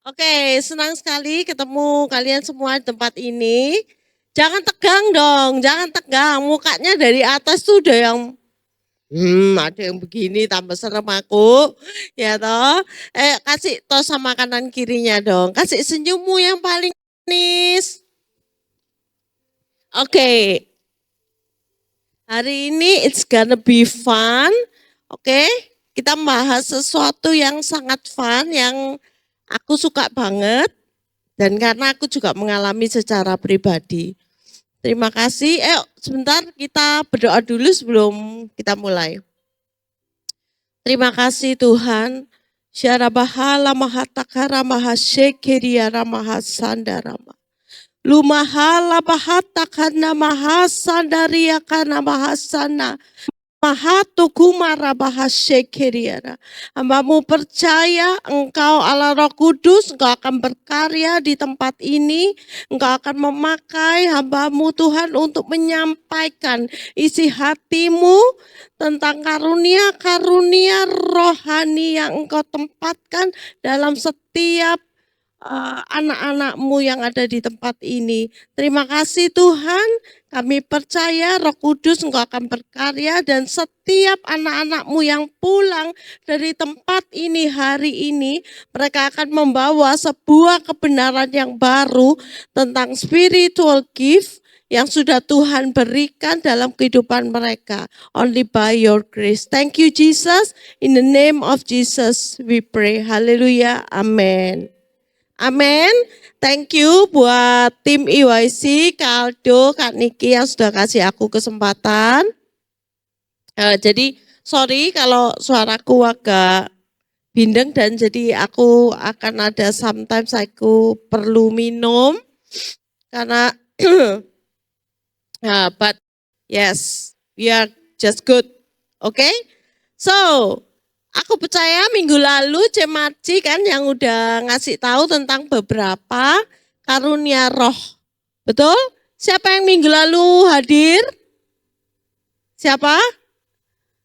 Oke, senang sekali ketemu kalian semua di tempat ini. Jangan tegang dong, jangan tegang. Mukanya dari atas tuh udah yang ada yang begini tambah serem aku. Ya toh. Kasih tos sama kanan kirinya dong. Kasih senyummu yang paling manis. Oke. Hari ini it's gonna be fun. Oke. Kita bahas sesuatu yang sangat fun, yang aku suka banget. Dan karena aku juga mengalami secara pribadi. Terima kasih. Sebentar kita berdoa dulu sebelum kita mulai. Terima kasih Tuhan. Syarabahala mahatakara mahasyekiria mahasandarama. Lumahala bahatakana mahasandaria kana mahasana. Mahatu kumara bahasyekiria. Hambamu percaya Engkau Allah Roh Kudus, Engkau akan berkarya di tempat ini. Engkau akan memakai hambamu Tuhan untuk menyampaikan isi hatimu tentang karunia-karunia rohani yang Engkau tempatkan dalam setiap anak-anakmu yang ada di tempat ini. Terima kasih Tuhan, kami percaya Roh Kudus Engkau akan berkarya dan setiap anak-anakmu yang pulang dari tempat ini hari ini, mereka akan membawa sebuah kebenaran yang baru tentang spiritual gift yang sudah Tuhan berikan dalam kehidupan mereka. Only by your grace. Thank you Jesus. In the name of Jesus we pray. Haleluya. Amin. Amin. Thank you buat tim EYC, Kak Aldo, Kak Niki yang sudah kasih aku kesempatan. Jadi sorry kalau suaraku agak bindeng dan jadi aku akan ada sometimes aku perlu minum karena but yes, we are just good. Okay? So, aku percaya minggu lalu Cemarci kan yang udah ngasih tahu tentang beberapa karunia roh. Betul? Siapa yang minggu lalu hadir? Siapa?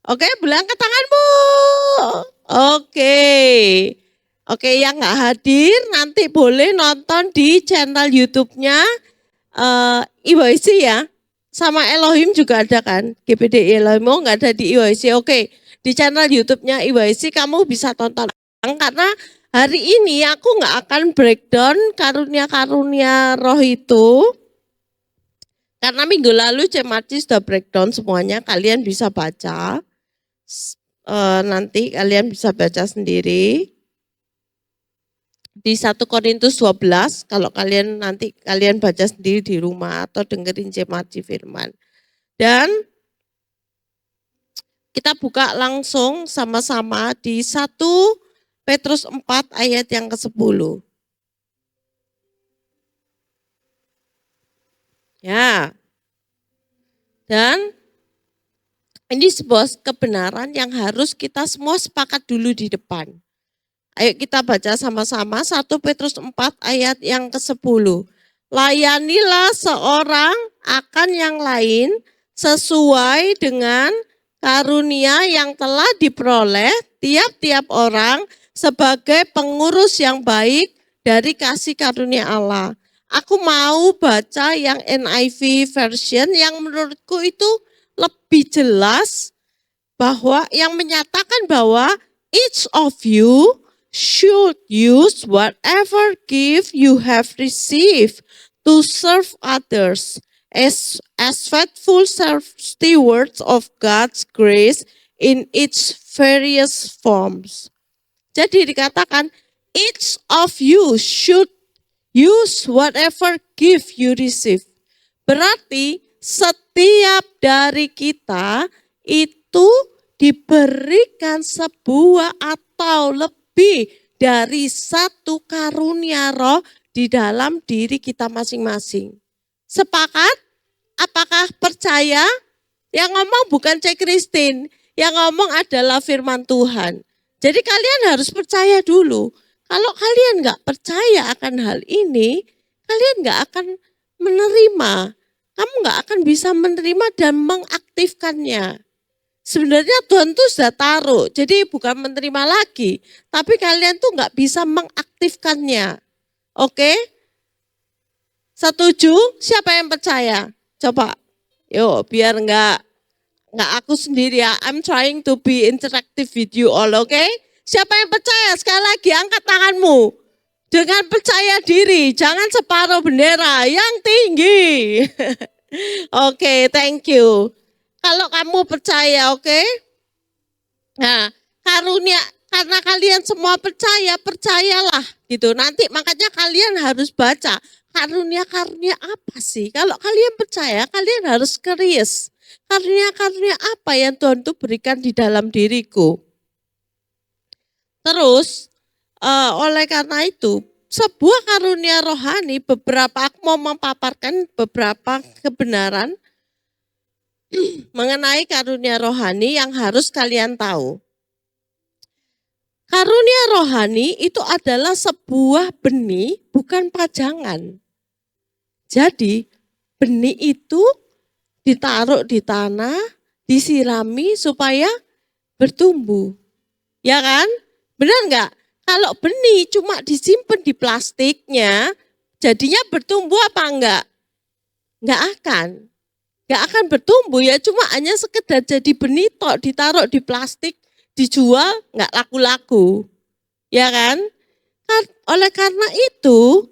Oke, bilang ke tanganmu. Oke, yang nggak hadir nanti boleh nonton di channel YouTube-nya EYC ya. Sama Elohim juga ada kan? GPD Elohim nggak ada di EYC. Oke. Di channel YouTube-nya EYC kamu bisa tonton. Karena hari ini aku nggak akan breakdown karunia-karunia roh itu. Karena minggu lalu Cemarci sudah breakdown semuanya. Kalian bisa baca. Nanti kalian bisa baca sendiri. Di 1 Korintus 12, kalau kalian nanti kalian baca sendiri di rumah atau dengerin Cemarci firman. Dan kita buka langsung sama-sama di 1 Petrus 4 ayat yang ke-10. Ya. Dan ini sebuah kebenaran yang harus kita semua sepakat dulu di depan. Ayo kita baca sama-sama 1 Petrus 4 ayat yang ke-10. Layanilah seorang akan yang lain sesuai dengan karunia yang telah diperoleh tiap-tiap orang sebagai pengurus yang baik dari kasih karunia Allah. Aku mau baca yang NIV version yang menurutku itu lebih jelas bahwa yang menyatakan bahwa each of you should use whatever gift you have received to serve others as faithful stewards of God's grace in its various forms. Jadi dikatakan, each of you should use whatever gift you receive. Berarti setiap dari kita itu diberikan sebuah atau lebih dari satu karunia roh di dalam diri kita masing-masing. Sepakat? Apakah percaya? Yang ngomong bukan Cek Christine, yang ngomong adalah firman Tuhan. Jadi kalian harus percaya dulu. Kalau kalian nggak percaya akan hal ini, kalian nggak akan menerima. Kamu nggak akan bisa menerima dan mengaktifkannya. Sebenarnya Tuhan tuh sudah taruh, jadi bukan menerima lagi. Tapi kalian tuh nggak bisa mengaktifkan mengaktifkannya. Oke? Setuju? Siapa yang percaya? Coba. Yuk, biar enggak aku sendiri ya. I'm trying to be interactive with you all, oke? Siapa yang percaya? Sekali lagi angkat tanganmu. Dengan percaya diri, jangan separuh bendera, yang tinggi. Oke, thank you. Kalau kamu percaya, oke? Nah, karunia, karena kalian semua percaya, percayalah gitu. Nanti makanya kalian harus baca karunia-karunia apa sih? Kalau kalian percaya, kalian harus curious. Karunia-karunia apa yang Tuhan tuh berikan di dalam diriku. Terus, oleh karena itu, sebuah karunia rohani, aku mau memaparkan beberapa kebenaran mengenai karunia rohani yang harus kalian tahu. Karunia rohani itu adalah sebuah benih, bukan pajangan. Jadi, benih itu ditaruh di tanah, disirami supaya bertumbuh. Ya kan? Benar enggak? Kalau benih cuma disimpan di plastiknya, jadinya bertumbuh apa enggak? Enggak akan. Enggak akan bertumbuh ya, cuma hanya sekedar jadi benih tok, ditaruh di plastik, dijual enggak laku-laku. Ya kan? Oleh karena itu,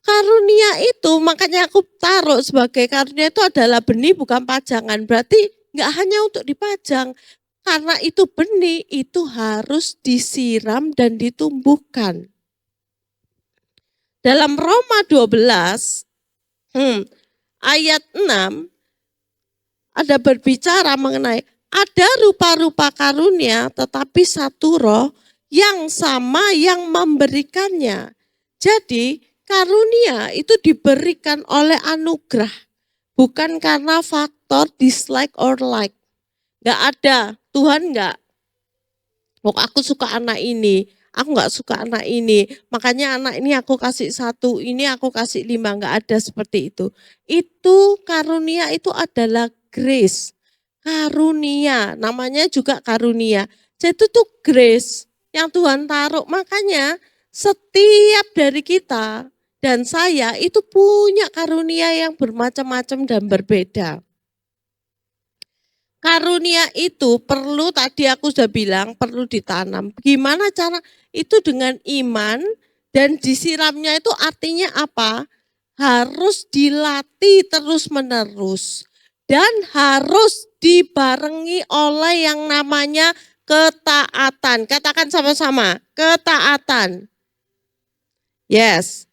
karunia itu makanya aku taruh sebagai karunia itu adalah benih bukan pajangan. Berarti enggak hanya untuk dipajang. Karena itu benih, itu harus disiram dan ditumbuhkan. Dalam Roma 12, ayat 6, ada berbicara mengenai ada rupa-rupa karunia, tetapi satu roh yang sama yang memberikannya. Jadi karunia itu diberikan oleh anugerah, bukan karena faktor dislike or like. Enggak ada, Tuhan enggak. Oh, aku suka anak ini, aku enggak suka anak ini. Makanya anak ini aku kasih 1, ini aku kasih 5. Enggak ada seperti itu. Itu karunia itu adalah grace. Karunia, namanya juga karunia. Jadi itu tuh grace yang Tuhan taruh. Makanya setiap dari kita dan saya itu punya karunia yang bermacam-macam dan berbeda. Karunia itu perlu, tadi aku sudah bilang, perlu ditanam. Gimana cara? Itu dengan iman dan disiramnya itu artinya apa? Harus dilatih terus-menerus. Dan harus dibarengi oleh yang namanya ketaatan. Katakan sama-sama, ketaatan. Yes.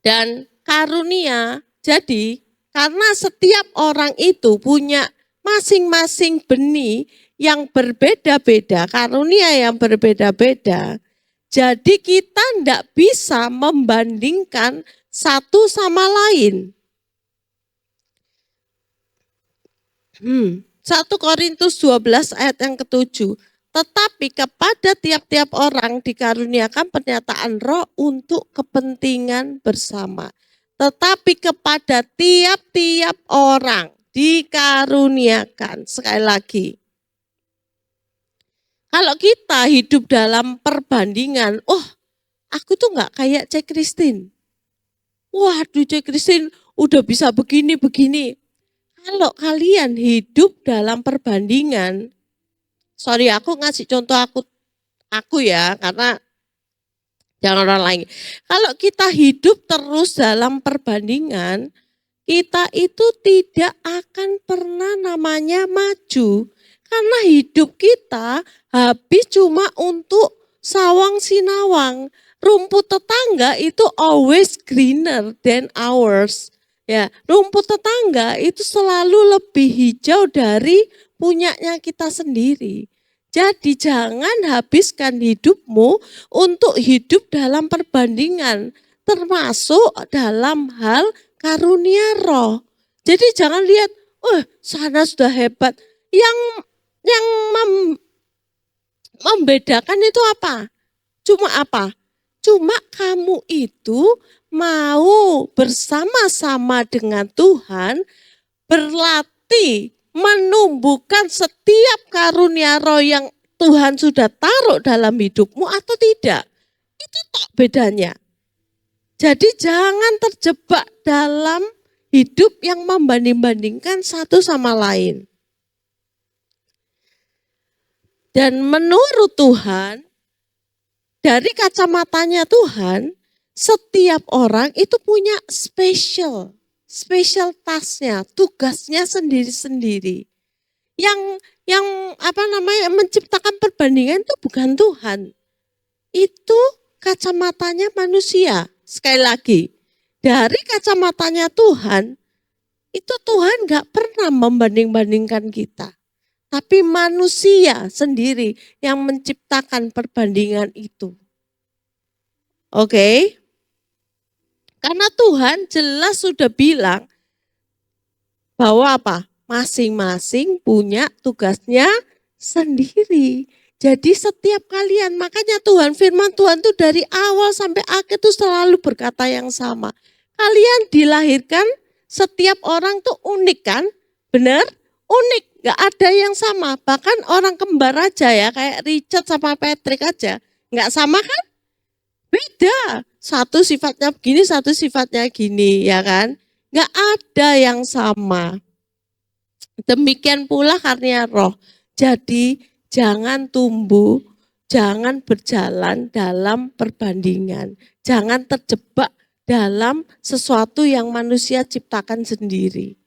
Dan karunia, jadi karena setiap orang itu punya masing-masing benih yang berbeda-beda, karunia yang berbeda-beda. Jadi kita tidak bisa membandingkan satu sama lain. 1 Korintus 12 ayat yang ke-7. Tetapi kepada tiap-tiap orang dikaruniakan pernyataan roh untuk kepentingan bersama. Tetapi kepada tiap-tiap orang dikaruniakan. Sekali lagi. Kalau kita hidup dalam perbandingan, aku tuh enggak kayak Cek Christine. Waduh, Cek Christine udah bisa begini-begini. Kalau kalian hidup dalam perbandingan, sorry aku ngasih contoh aku ya, karena jangan orang lain. Kalau kita hidup terus dalam perbandingan, kita itu tidak akan pernah namanya maju. Karena hidup kita habis cuma untuk sawang sinawang. Rumput tetangga itu always greener than ours. Ya, rumput tetangga itu selalu lebih hijau dari punyanya kita sendiri. Jadi jangan habiskan hidupmu untuk hidup dalam perbandingan, termasuk dalam hal karunia roh. Jadi jangan lihat, sana sudah hebat. Yang membedakan itu apa? Cuma kamu itu mau bersama-sama dengan Tuhan berlatih menumbuhkan setiap karunia roh yang Tuhan sudah taruh dalam hidupmu atau tidak. tok bedanya. Jadi jangan terjebak dalam hidup yang membanding-bandingkan satu sama lain. Dan menurut Tuhan, dari kacamatanya Tuhan, setiap orang itu punya special tasknya, tugasnya sendiri-sendiri. Yang menciptakan perbandingan itu bukan Tuhan. Itu kacamatanya manusia. Sekali lagi, dari kacamatanya Tuhan, itu Tuhan gak pernah membanding-bandingkan kita. Tapi manusia sendiri yang menciptakan perbandingan itu. Oke? Karena Tuhan jelas sudah bilang bahwa apa? Masing-masing punya tugasnya sendiri. Jadi setiap kalian, makanya firman Tuhan itu dari awal sampai akhir itu selalu berkata yang sama. Kalian dilahirkan, setiap orang tuh unik kan? Benar? Unik, gak ada yang sama. Bahkan orang kembar aja ya, kayak Richard sama Patrick aja. Gak sama kan? Beda. Satu sifatnya begini, satu sifatnya gini, ya kan? Gak ada yang sama. Demikian pula karunia roh. Jadi jangan tumbuh, jangan berjalan dalam perbandingan. Jangan terjebak dalam sesuatu yang manusia ciptakan sendiri.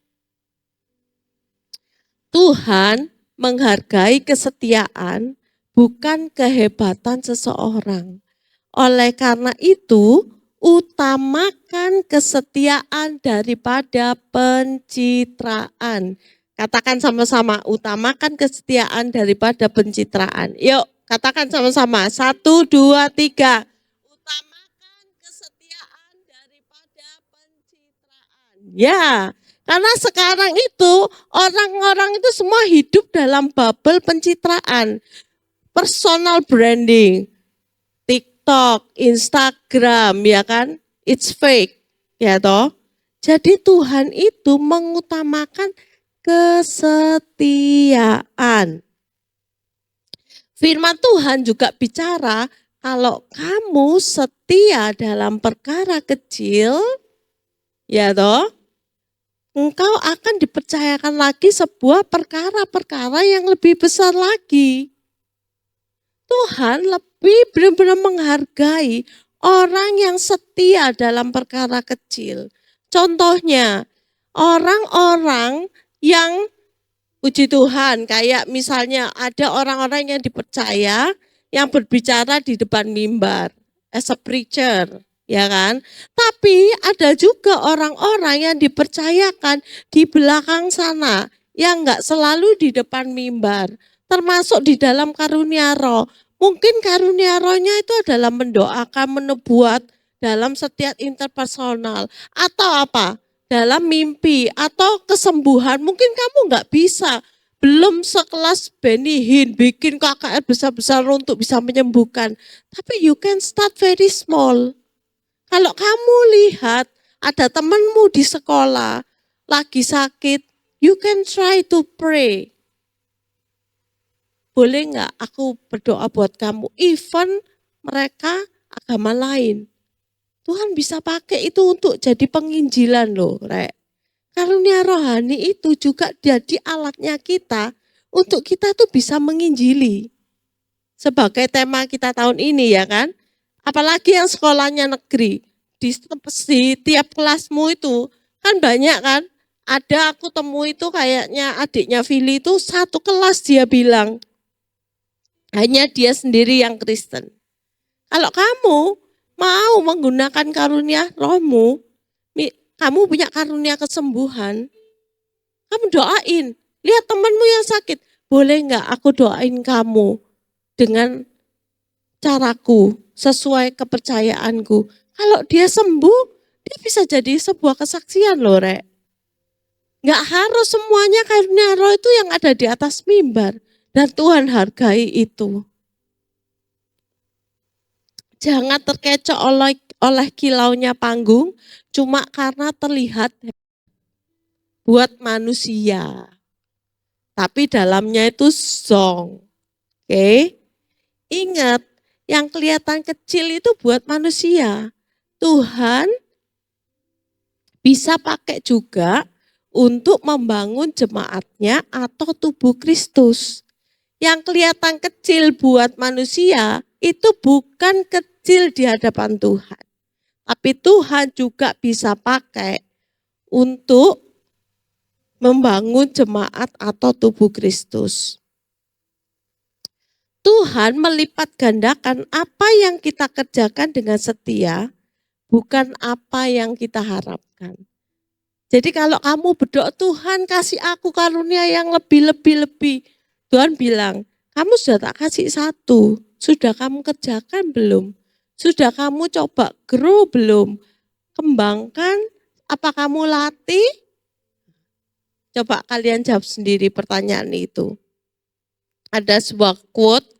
Tuhan menghargai kesetiaan, bukan kehebatan seseorang. Oleh karena itu, utamakan kesetiaan daripada pencitraan. Katakan sama-sama, utamakan kesetiaan daripada pencitraan. Yuk, katakan sama-sama. 1, 2, 3. Utamakan kesetiaan daripada pencitraan. Ya, karena sekarang itu orang-orang itu semua hidup dalam bubble pencitraan. Personal branding, TikTok, Instagram, ya kan? It's fake, ya toh. Jadi Tuhan itu mengutamakan kesetiaan. Firman Tuhan juga bicara, kalau kamu setia dalam perkara kecil, ya toh, engkau akan dipercayakan lagi sebuah perkara-perkara yang lebih besar lagi. Tuhan lebih benar-benar menghargai orang yang setia dalam perkara kecil. Contohnya, orang-orang yang puji Tuhan, kayak misalnya ada orang-orang yang dipercaya yang berbicara di depan mimbar as a preacher, ya kan? Tapi ada juga orang-orang yang dipercayakan di belakang sana yang enggak selalu di depan mimbar, termasuk di dalam karunia roh. Mungkin karunia rohnya itu adalah mendoakan, menubuat dalam setiap interpersonal atau apa? Dalam mimpi atau kesembuhan. Mungkin kamu enggak bisa, belum sekelas Benny Hinn bikin KKR besar-besar untuk bisa menyembuhkan. Tapi you can start very small. Kalau kamu lihat ada temanmu di sekolah lagi sakit, you can try to pray. Boleh enggak aku berdoa buat kamu? Even mereka agama lain. Tuhan bisa pakai itu untuk jadi penginjilan loh, Rek. Karunia rohani itu juga jadi alatnya kita untuk kita tuh bisa menginjili. Sebagai tema kita tahun ini ya kan. Apalagi yang sekolahnya negeri. Di tiap kelasmu itu kan banyak kan. Ada aku temui itu kayaknya adiknya Vili itu satu kelas dia bilang. Hanya dia sendiri yang Kristen. Kalau kamu mau menggunakan karunia rohmu, kamu punya karunia kesembuhan, kamu doain. Lihat temanmu yang sakit, boleh enggak aku doain kamu dengan caraku, sesuai kepercayaanku. Kalau dia sembuh, dia bisa jadi sebuah kesaksian loh, Rek. Enggak harus semuanya karunia roh itu yang ada di atas mimbar. Dan Tuhan hargai itu. Jangan terkecoh oleh kilaunya panggung cuma karena terlihat buat manusia. Tapi dalamnya itu song. Oke? Ingat, yang kelihatan kecil itu buat manusia. Tuhan bisa pakai juga untuk membangun jemaatnya atau tubuh Kristus. Yang kelihatan kecil buat manusia itu bukan kecil di hadapan Tuhan. Tapi Tuhan juga bisa pakai untuk membangun jemaat atau tubuh Kristus. Tuhan melipat gandakan apa yang kita kerjakan dengan setia, bukan apa yang kita harapkan. Jadi kalau kamu berdoa, Tuhan kasih aku karunia yang lebih. Tuhan bilang, kamu sudah tak kasih satu, sudah kamu kerjakan belum? Sudah kamu coba grow belum? Kembangkan, apa kamu latih? Coba kalian jawab sendiri pertanyaan itu. Ada sebuah quote,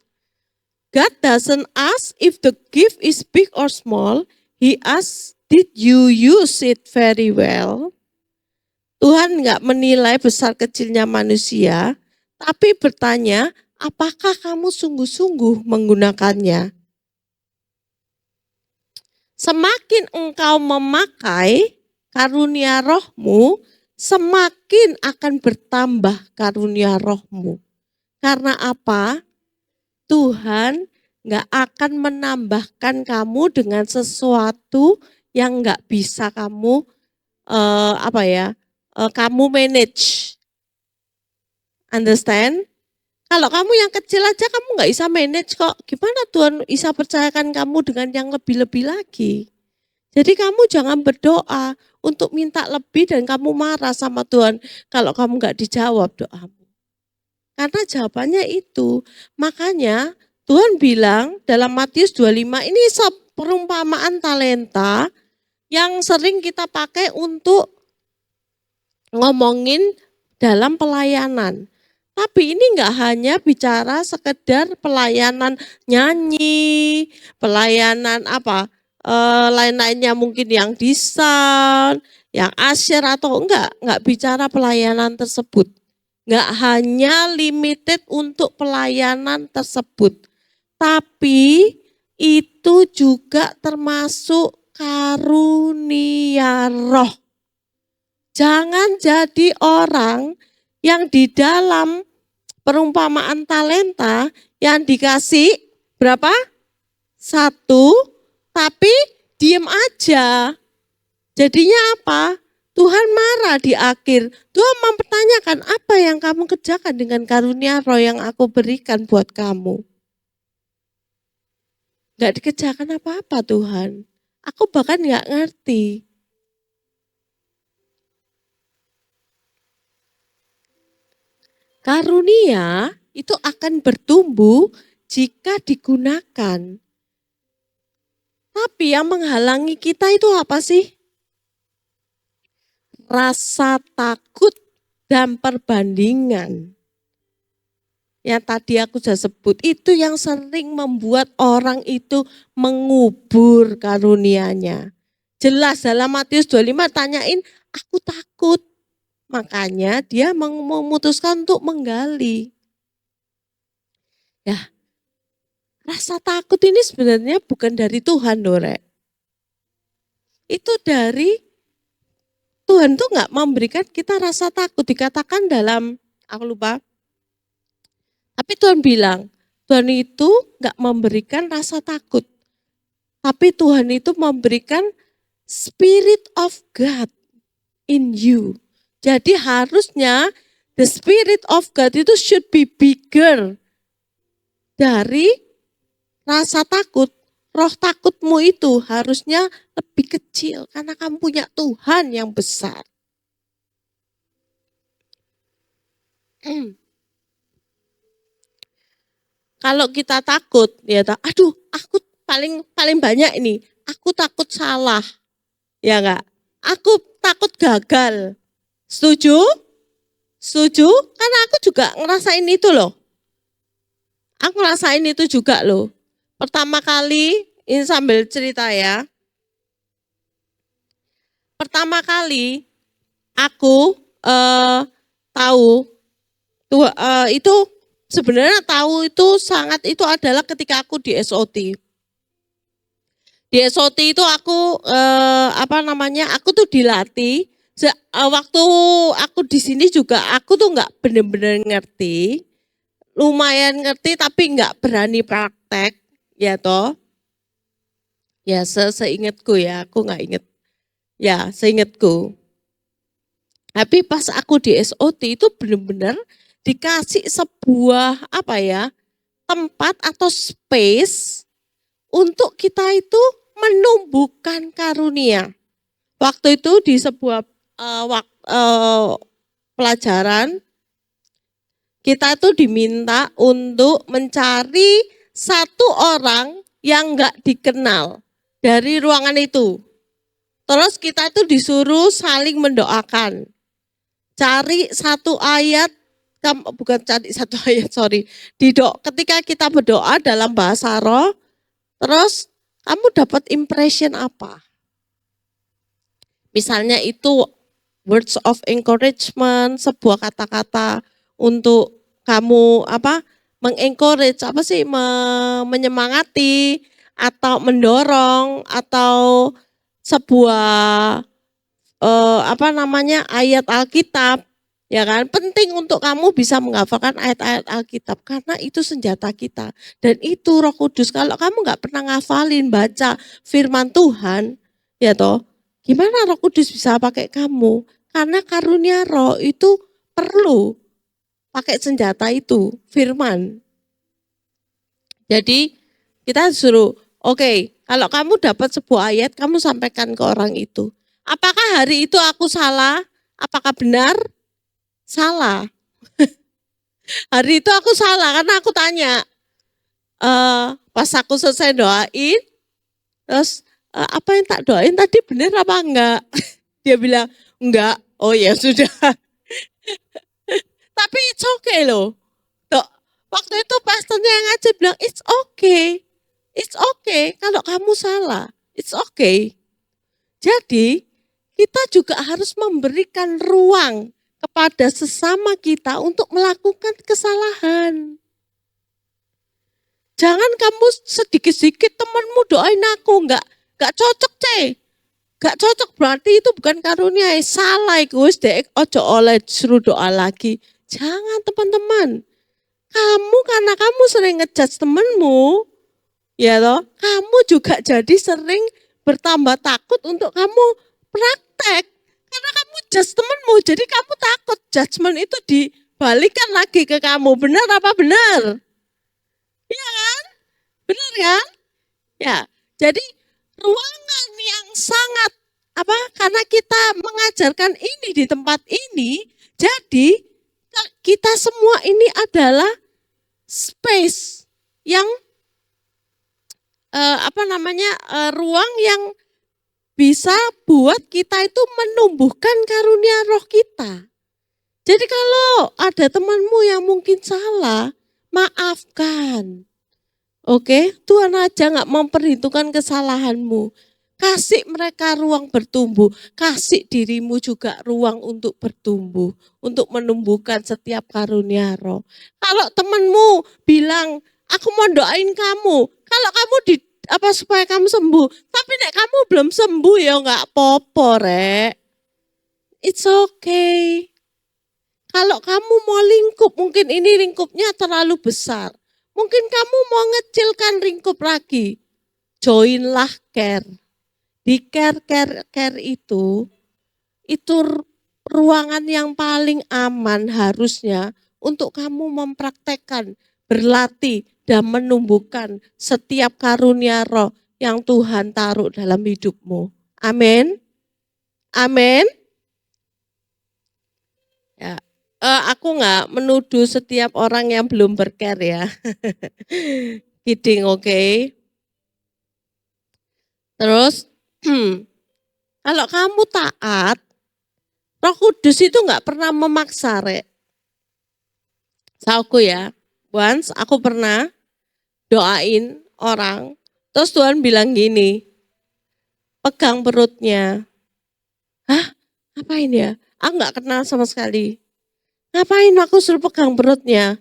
God doesn't ask if the gift is big or small, He asks, did you use it very well? Tuhan nggak menilai besar kecilnya manusia, tapi bertanya, apakah kamu sungguh-sungguh menggunakannya? Semakin engkau memakai karunia rohmu, semakin akan bertambah karunia rohmu. Karena apa? Tuhan nggak akan menambahkan kamu dengan sesuatu yang nggak bisa kamu kamu manage. Understand? Kalau kamu yang kecil aja kamu nggak bisa manage kok. Gimana Tuhan bisa percayakan kamu dengan yang lebih-lebih lagi? Jadi kamu jangan berdoa untuk minta lebih dan kamu marah sama Tuhan kalau kamu nggak dijawab doamu. Karena jawabannya itu. Makanya Tuhan bilang dalam Matius 25 ini perumpamaan talenta yang sering kita pakai untuk ngomongin dalam pelayanan. Tapi ini enggak hanya bicara sekedar pelayanan nyanyi, pelayanan lain-lainnya mungkin yang desain, yang asyir atau enggak bicara pelayanan tersebut. Enggak hanya limited untuk pelayanan tersebut. Tapi itu juga termasuk karunia roh. Jangan jadi orang yang di dalam perumpamaan talenta yang dikasih berapa? 1, tapi diem aja. Jadinya apa? Tuhan marah di akhir. Tuhan mempertanyakan apa yang kamu kerjakan dengan karunia roh yang aku berikan buat kamu. Gak dikerjakan apa-apa Tuhan. Aku bahkan gak ngerti. Karunia itu akan bertumbuh jika digunakan. Tapi yang menghalangi kita itu apa sih? Rasa takut dan perbandingan. Yang tadi aku sudah sebut, itu yang sering membuat orang itu mengubur karunianya. Jelas dalam Matius 25 tanyain, aku takut. Makanya dia memutuskan untuk menggali. Ya, rasa takut ini sebenarnya bukan dari Tuhan, Dore. Itu dari Tuhan tuh nggak memberikan kita rasa takut. Dikatakan dalam, aku lupa. Tapi Tuhan bilang, Tuhan itu nggak memberikan rasa takut. Tapi Tuhan itu memberikan Spirit of God in you. Jadi harusnya the Spirit of God itu should be bigger dari rasa takut. Roh takutmu itu harusnya lebih kecil karena kamu punya Tuhan yang besar. Kalau kita takut, ya aduh aku paling banyak ini, aku takut salah. Ya enggak? Aku takut gagal. Setuju? Setuju? Karena aku juga ngerasain itu loh. Aku ngerasain itu juga loh. Pertama kali, ini sambil cerita ya. Pertama kali aku tahu itu sebenarnya tahu itu sangat itu adalah ketika aku di SOT. Di SOT itu aku aku tuh dilatih. Waktu aku di sini juga aku tuh nggak bener-bener ngerti, lumayan ngerti tapi nggak berani praktek, ya toh. Ya seingatku ya, aku nggak inget. Ya seingatku. Tapi pas aku di SOT itu bener-bener dikasih sebuah tempat atau space untuk kita itu menumbuhkan karunia. Waktu itu di sebuah pelajaran kita tuh diminta untuk mencari satu orang yang nggak dikenal dari ruangan itu. Terus kita itu disuruh saling mendoakan. Cari satu ayat, bukan cari satu ayat, sorry. Ketika kita berdoa dalam bahasa roh, terus kamu dapat impression apa? Misalnya itu words of encouragement, sebuah kata-kata untuk kamu mengencourage, menyemangati atau mendorong atau sebuah ayat Alkitab, ya kan? Penting untuk kamu bisa menghafalkan ayat-ayat Alkitab karena itu senjata kita dan itu Roh Kudus. Kalau kamu nggak pernah ngafalin baca firman Tuhan, ya toh, gimana Roh Kudus bisa pakai kamu? Karena karunia Roh itu perlu pakai senjata itu, firman. Jadi kita suruh, oke, kalau kamu dapat sebuah ayat, kamu sampaikan ke orang itu. Apakah hari itu aku salah? Apakah benar? Salah. Hari itu aku salah karena aku tanya. Pas aku selesai doain, terus apa yang tak doain tadi benar apa enggak? Dia bilang, enggak. Oh ya sudah. Tapi it's okay loh. Waktu itu pastornya yang ngajar bilang, it's okay. It's okay kalau kamu salah. It's okay. Jadi kita juga harus memberikan ruang kepada sesama kita untuk melakukan kesalahan. Jangan kamu sedikit-sedikit temanmu doain aku, enggak cocok Enggak cocok berarti itu bukan karunia, salah iku wis dek ojo oleh suruh doa lagi. Jangan teman-teman. Karena kamu sering ngejudge temanmu, ya toh, kamu juga jadi sering bertambah takut untuk kamu praktek. Karena kamu judge temanmu, jadi kamu takut judgement itu dibalikan lagi ke kamu. Benar apa benar? Iya kan? Benar kan? Ya, jadi ruangan yang sangat karena kita mengajarkan ini di tempat ini, jadi kita semua ini adalah space yang ruang yang bisa buat kita itu menumbuhkan karunia roh kita. Jadi kalau ada temanmu yang mungkin salah, maafkan. Oke, Tuhan aja nggak memperhitungkan kesalahanmu. Kasih mereka ruang bertumbuh, kasih dirimu juga ruang untuk bertumbuh, untuk menumbuhkan setiap karunia roh. Kalau temanmu bilang, aku mau doain kamu, kalau kamu supaya kamu sembuh, tapi nek kamu belum sembuh ya nggak apa-apa, rek. It's okay. Kalau kamu mau lingkup, mungkin ini lingkupnya terlalu besar. Mungkin kamu mau ngecilkan lingkup lagi. Joinlah care. Di care itu ruangan yang paling aman harusnya untuk kamu mempraktekkan, berlatih, dan menumbuhkan setiap karunia roh yang Tuhan taruh dalam hidupmu. Amin. Amin. Ya, aku nggak menuduh setiap orang yang belum bercare ya. Kidding, oke. Terus, kalau kamu taat, Roh Kudus itu nggak pernah memaksa, rek. Sauku ya, once aku pernah doain orang, terus Tuhan bilang gini, pegang perutnya. Hah? Ngapain ya? Aku nggak kenal sama sekali. Ngapain aku suruh pegang perutnya?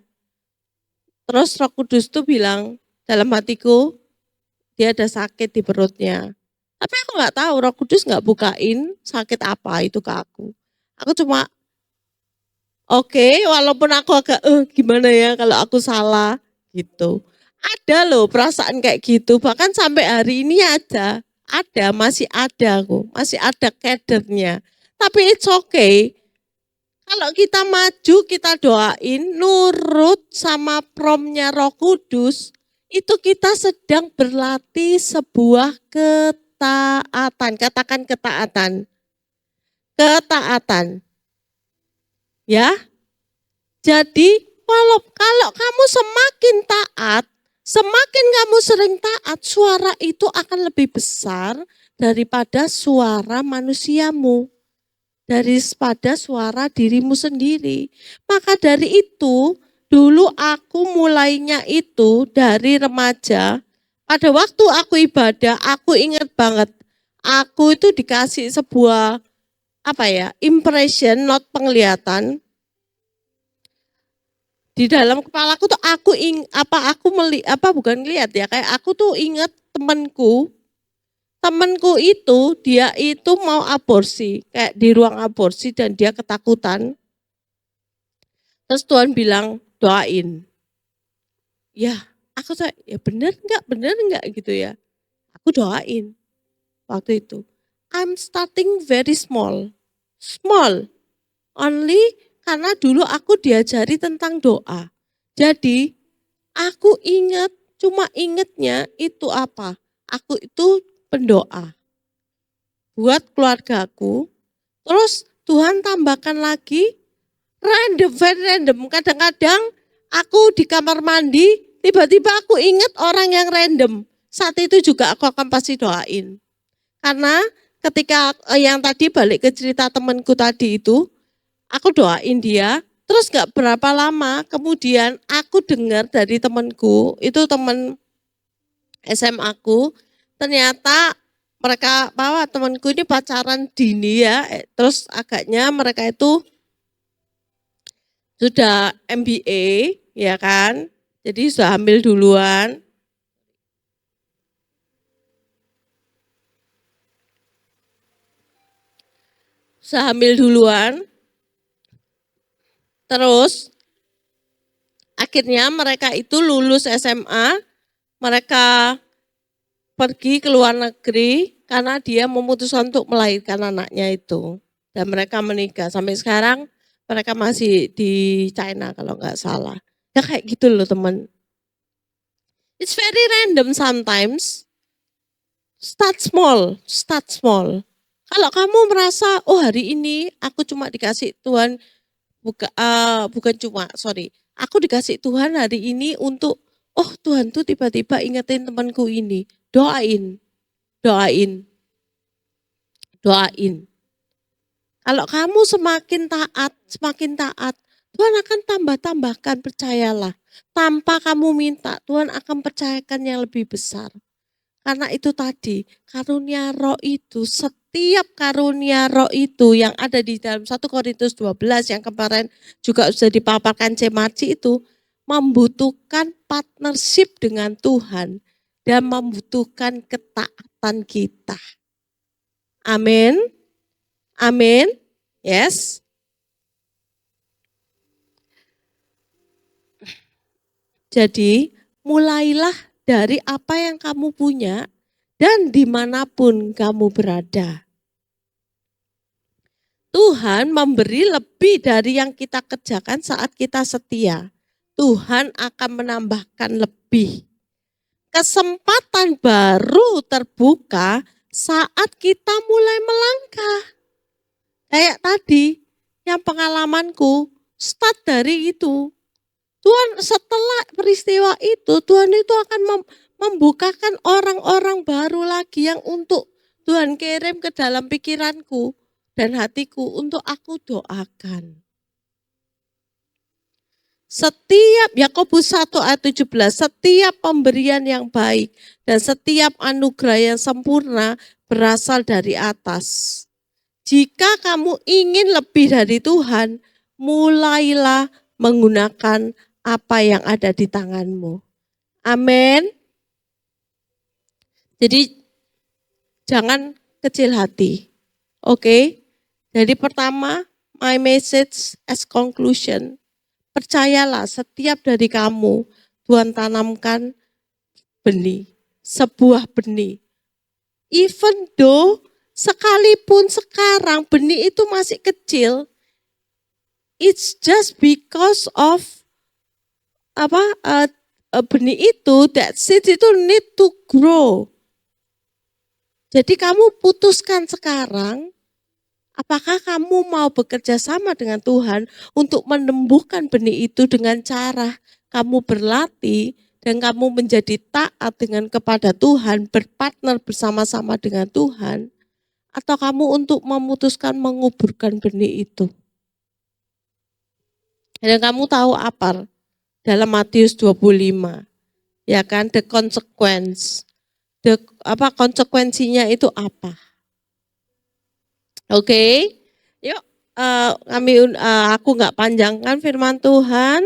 Terus Roh Kudus tuh bilang dalam hatiku, dia ada sakit di perutnya. Tapi aku nggak tahu, Roh Kudus nggak bukain sakit apa itu ke aku. Aku cuma oke, walaupun aku agak gimana ya kalau aku salah gitu. Ada loh perasaan kayak gitu, bahkan sampai hari ini masih ada aku, masih ada kadernya. Tapi it's okay. Kalau kita maju, kita doain, nurut sama promnya Roh Kudus, itu kita sedang berlatih sebuah ketaatan. Katakan ketaatan. Ketaatan. Ya. Jadi kalau kamu semakin taat, semakin kamu sering taat, suara itu akan lebih besar daripada suara manusiamu. Daripada suara dirimu sendiri. Maka dari itu, dulu aku mulainya itu dari remaja. Pada waktu aku ibadah, aku ingat banget. Aku itu dikasih sebuah impression, not penglihatan. Di dalam kepalaku tuh bukan lihat ya, kayak aku tuh ingat temanku itu dia itu mau aborsi, kayak di ruang aborsi dan dia ketakutan. Terus Tuhan bilang doain. Ya, aku saya ya bener enggak gitu ya. Aku doain waktu itu. I'm starting very small. Small. Only karena dulu aku diajari tentang doa. Jadi aku cuma ingetnya itu apa? Aku itu pendoa buat keluargaku. Terus Tuhan tambahkan lagi very random. Kadang-kadang aku di kamar mandi, tiba-tiba aku ingat orang yang random. Saat itu juga aku akan pasti doain. Karena ketika yang tadi balik ke cerita temanku tadi itu, aku doain dia, terus gak berapa lama kemudian aku dengar dari temanku, itu teman SMA aku, ternyata temanku ini pacaran dini ya, terus agaknya mereka itu sudah MBA ya kan, jadi sudah hamil duluan. Terus akhirnya mereka itu lulus SMA, mereka pergi ke luar negeri karena dia memutuskan untuk melahirkan anaknya itu. Dan mereka menikah, sampai sekarang mereka masih di China kalau nggak salah. Ya kayak gitu loh teman. It's very random sometimes. Start small. Kalau kamu merasa, hari ini aku cuma dikasih Tuhan, aku dikasih Tuhan hari ini untuk, Tuhan tuh tiba-tiba ingetin temanku ini, doain. Kalau kamu semakin taat, Tuhan akan tambahkan, percayalah. Tanpa kamu minta, Tuhan akan percayakan yang lebih besar. Karena itu tadi, karunia roh itu, setiap karunia roh itu yang ada di dalam 1 Korintus 12 yang kemarin juga sudah dipaparkan Cemarci itu, membutuhkan partnership dengan Tuhan dan membutuhkan ketaatan kita. Amin. Yes. Jadi mulailah dari apa yang kamu punya dan dimanapun kamu berada. Tuhan memberi lebih dari yang kita kerjakan saat kita setia. Tuhan akan menambahkan lebih. Kesempatan baru terbuka saat kita mulai melangkah. Kayak tadi, yang pengalamanku, start dari itu. Tuhan setelah peristiwa itu, Tuhan itu akan membukakan orang-orang baru lagi yang untuk Tuhan kirim ke dalam pikiranku dan hatiku untuk aku doakan. Setiap Yakobus 1 ayat 17, setiap pemberian yang baik dan setiap anugerah yang sempurna berasal dari atas. Jika kamu ingin lebih dari Tuhan, mulailah menggunakan apa yang ada di tanganmu. Amin. Jadi jangan kecil hati. Oke. Jadi pertama, my message as conclusion. Percayalah setiap dari kamu Tuhan tanamkan benih, sebuah benih. Even though sekalipun sekarang benih itu masih kecil, it's just because of benih itu, that seed itu need to grow. Jadi kamu putuskan sekarang, apakah kamu mau bekerja sama dengan Tuhan untuk menumbuhkan benih itu dengan cara kamu berlatih dan kamu menjadi taat dengan kepada Tuhan, berpartner bersama-sama dengan Tuhan, atau kamu untuk memutuskan menguburkan benih itu. Dan kamu tahu apa dalam Matius 25, ya kan, the consequence. Konsekuensinya itu apa? Oke, yuk aku nggak panjangkan firman Tuhan.